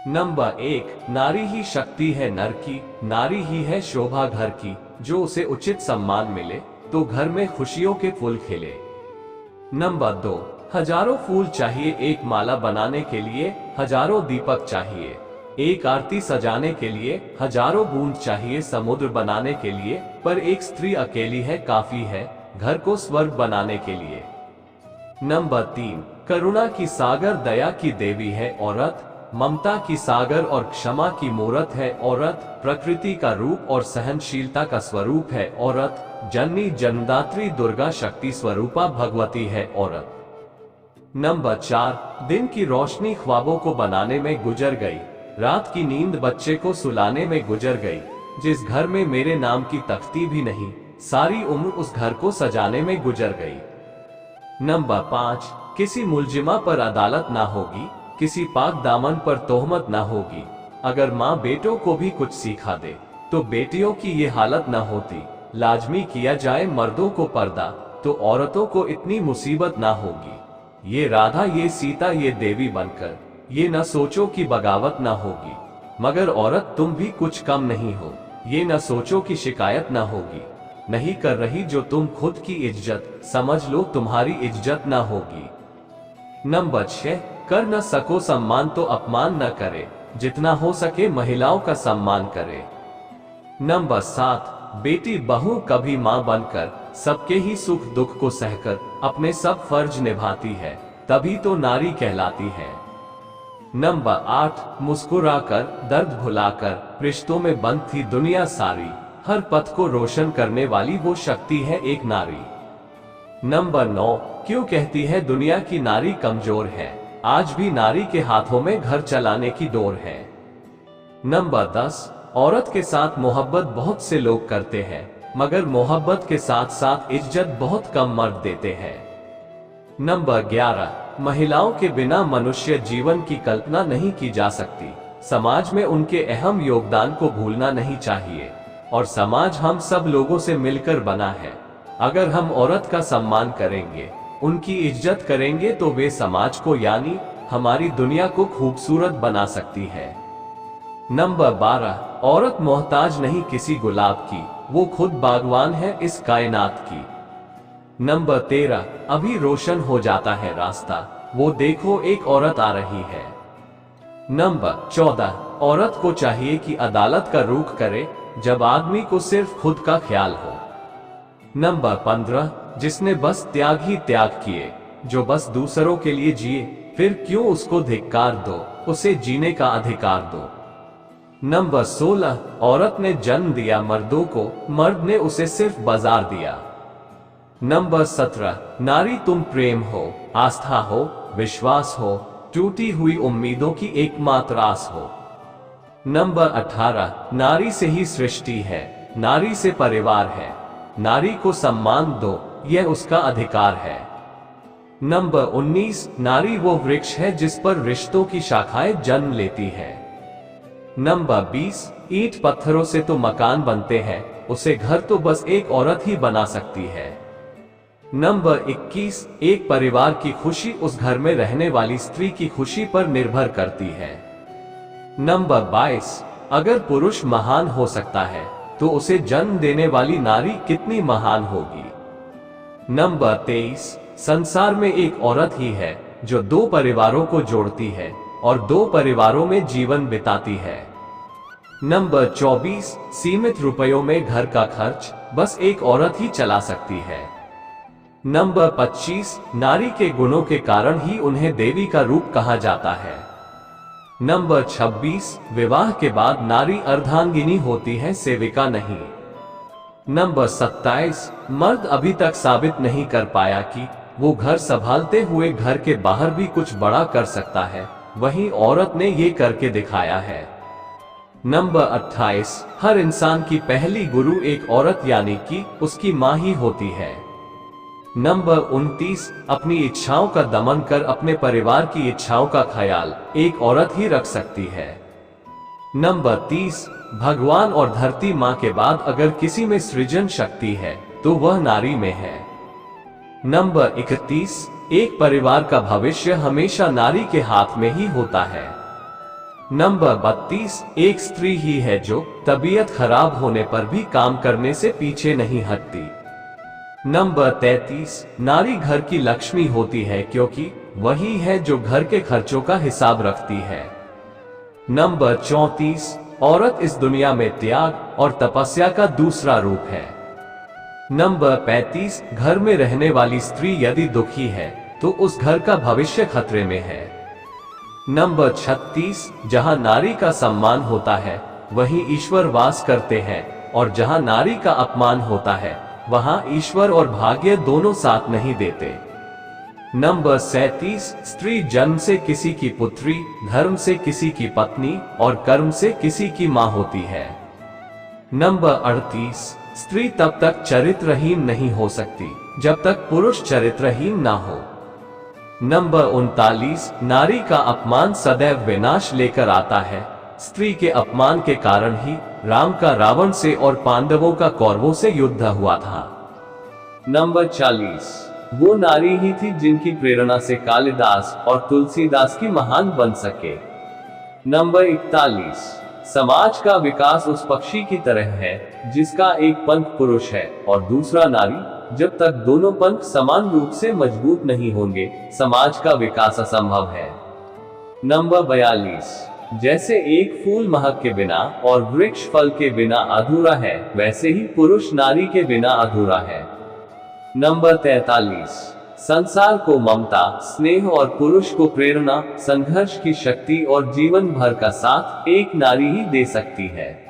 Number 1, नारी ही शक्ति है नर की, नारी ही है शोभा घर की, जो उसे उचित सम्मान मिले तो घर में खुशियों के फूल खिले। नंबर 2, हजारों फूल चाहिए एक माला बनाने के लिए, हजारों दीपक चाहिए एक आरती सजाने के लिए, हजारों बूंद चाहिए समुद्र बनाने के लिए, पर एक स्त्री अकेली है काफी है घर को स्वर्ग बनाने के लिए। नंबर 3, करुणा की सागर दया की देवी है औरत, ममता की सागर और क्षमा की मूरत है औरत, प्रकृति का रूप और सहनशीलता का स्वरूप है औरत, जननी जन्मदात्री दुर्गा शक्ति स्वरूपा भगवती है औरत। नंबर 4, दिन की रोशनी ख्वाबों को बनाने में गुजर गई, रात की नींद बच्चे को सुलाने में गुजर गई, जिस घर में मेरे नाम की तख्ती भी नहीं, सारी उम्र उस घर को सजाने में गुजर गई। नंबर 5, किसी मुलजिमा पर अदालत ना होगी, किसी पाक दामन पर तोहमत ना होगी, अगर माँ बेटों को भी कुछ सिखा दे तो बेटियों की ये हालत ना होती, लाजमी किया जाए मर्दों को पर्दा तो औरतों को इतनी मुसीबत ना होगी। ये राधा ये सीता ये देवी बनकर ये न सोचो कि बगावत ना होगी, मगर औरत तुम भी कुछ कम नहीं हो, ये न सोचो कि शिकायत ना होगी, नहीं कर रही जो तुम खुद की इज्जत, समझ लो तुम्हारी इज्जत ना होगी। नंबर 6, कर न सको सम्मान तो अपमान न करे, जितना हो सके महिलाओं का सम्मान करे। नंबर 7, बेटी बहू कभी मां बनकर सबके ही सुख दुख को सहकर अपने सब फर्ज निभाती है, तभी तो नारी कहलाती है। नंबर 8, मुस्कुराकर दर्द भुलाकर रिश्तों में बंद थी दुनिया सारी, हर पथ को रोशन करने वाली वो शक्ति है एक नारी। नंबर 9, क्यों कहती है दुनिया की नारी कमजोर है, आज भी नारी के हाथों में घर चलाने की डोर है। नंबर 10, औरत के साथ मोहब्बत बहुत से लोग करते हैं, मगर मोहब्बत के साथ साथ इज्जत बहुत कम मर्द देते हैं। नंबर 11, महिलाओं के बिना मनुष्य जीवन की कल्पना नहीं की जा सकती, समाज में उनके अहम योगदान को भूलना नहीं चाहिए, और समाज हम सब लोगों से मिलकर बना है, अगर हम औरत का सम्मान करेंगे, उनकी इज्जत करेंगे तो वे समाज को यानी हमारी दुनिया को खूबसूरत बना सकती है। नंबर 12, औरत मोहताज नहीं किसी गुलाब की, वो खुद बागवान है इस कायनात की। नंबर 13, अभी रोशन हो जाता है रास्ता, वो देखो एक औरत आ रही है। नंबर 14, औरत को चाहिए कि अदालत का रुख करे, जब आदमी को सिर्फ खुद का ख्याल हो। नंबर 15, जिसने बस त्याग ही त्याग किए, जो बस दूसरों के लिए जिए, फिर क्यों उसको धिक्कार दो, उसे जीने का अधिकार दो। नंबर 16, औरत ने जन्म दिया मर्दों को, मर्द ने उसे सिर्फ बाजार दिया। नंबर 17, नारी तुम प्रेम हो, आस्था हो, विश्वास हो, टूटी हुई उम्मीदों की एकमात्र आस हो। नंबर 18, नारी से ही सृष्टि है, नारी से परिवार है, नारी को सम्मान दो, यह उसका अधिकार है। नंबर 19, नारी वो वृक्ष है जिस पर रिश्तों की शाखाएं जन्म लेती है। नंबर 20, ईंट पत्थरों से तो मकान बनते हैं, उसे घर तो बस एक औरत ही बना सकती है। नंबर 21, एक परिवार की खुशी उस घर में रहने वाली स्त्री की खुशी पर निर्भर करती है। नंबर 22, अगर पुरुष महान हो सकता है तो उसे जन्म देने वाली नारी कितनी महान होगी। नंबर 23, संसार में एक औरत ही है जो दो परिवारों को जोड़ती है और दो परिवारों में जीवन बिताती है। नंबर 24, सीमित रुपयों में घर का खर्च बस एक औरत ही चला सकती है। नंबर 25, नारी के गुणों के कारण ही उन्हें देवी का रूप कहा जाता है। नंबर 26, विवाह के बाद नारी अर्धांगिनी होती है, सेविका नहीं। नंबर 27, मर्द अभी तक साबित नहीं कर पाया कि वो घर संभालते हुए घर के बाहर भी कुछ बड़ा कर सकता है, वहीं औरत ने ये करके दिखाया है। नंबर 28, हर इंसान की पहली गुरु एक औरत यानी कि उसकी मां ही होती है। नंबर 29, अपनी इच्छाओं का दमन कर अपने परिवार की इच्छाओं का ख्याल एक औरत ही रख सकती है। नंबर 30, भगवान और धरती मां के बाद अगर किसी में सृजन शक्ति है तो वह नारी में है। नंबर 31, एक परिवार का भविष्य हमेशा नारी के हाथ में ही होता है। नंबर 32, एक स्त्री ही है जो तबीयत खराब होने पर भी काम करने से पीछे नहीं हटती। नंबर 33, नारी घर की लक्ष्मी होती है क्योंकि वही है जो घर के खर्चों का हिसाब रखती है। नंबर 34, औरत इस दुनिया में त्याग और तपस्या का दूसरा रूप है। नंबर 35, घर में रहने वाली स्त्री यदि दुखी है तो उस घर का भविष्य खतरे में है। नंबर 36, जहां नारी का सम्मान होता है वहीं ईश्वर वास करते हैं, और जहां नारी का अपमान होता है वहां ईश्वर और भाग्य दोनों साथ नहीं देते। नंबर 37, स्त्री जन्म से किसी की पुत्री, धर्म से किसी की पत्नी और कर्म से किसी की मां होती है। नंबर 38, स्त्री तब तक चरित्रहीन नहीं हो सकती जब तक पुरुष चरित्रहीन ना हो। नंबर 39, नारी का अपमान सदैव विनाश लेकर आता है। स्त्री के अपमान के कारण ही राम का रावण से और पांडवों का कौरवों से युद्ध हुआ था। नंबर 40, वो नारी ही थी जिनकी प्रेरणा से कालिदास और तुलसीदास की महान बन सके। नंबर 41, समाज का विकास उस पक्षी की तरह है जिसका एक पंख पुरुष है और दूसरा नारी। जब तक दोनों पंख समान रूप से मजबूत नहीं होंगे समाज का विकास असंभव है। नंबर 42, जैसे एक फूल महक के बिना और वृक्ष फल के बिना अधूरा है, वैसे ही पुरुष नारी के बिना अधूरा है। नंबर 43, संसार को ममता, स्नेह और पुरुष को प्रेरणा, संघर्ष की शक्ति और जीवन भर का साथ एक नारी ही दे सकती है।